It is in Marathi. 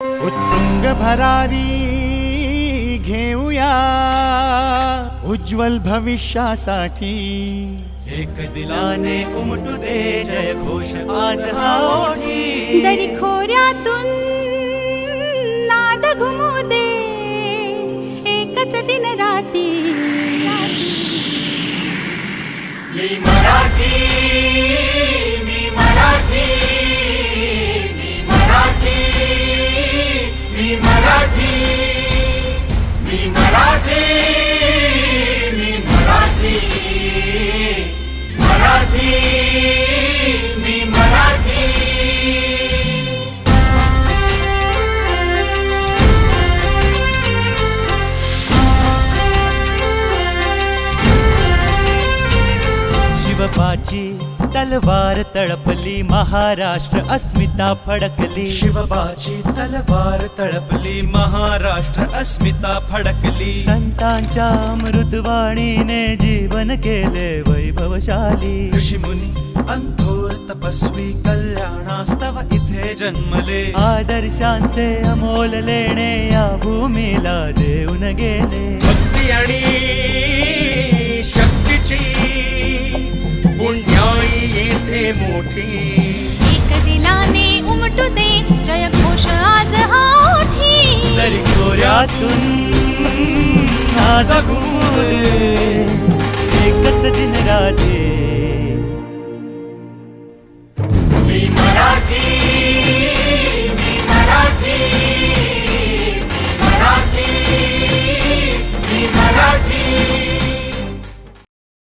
उत्तुंग भरारी घेऊया उज्ज्वल भविष्यासाठी। एक दिलाने उमटू दे जय घोष आज हा ओठी। दरी खोऱ्यातून नाद घुमू दे एकच दिन राती। मी मराठी, मी मराठी, मी मराठी, मी मराठी, मी मराठी, मी मराठी, मराठी, मी मराठी। शिवबाची तलवार तळपली महाराष्ट्र अस्मिता फडकली। शिवबाची तलवार तळपली महाराष्ट्र अस्मिता फडकली। संतांच्या अमृतवाणीने जीवन केले वैभवशाली। ऋषीमुनी अंथोर तपस्वी कल्याणास्तव इथे जन्मले। आदर्शांचे अमोल लेणे या भूमीला देऊन गेले। भक्ती आणि शक्तीची पुण्याई येथे मोठी। एक दिलाने उमटू दे जय घोष आज हा ओठी। दरी खोऱ्यातून नाद घुमू दे एकच दिन रात्री।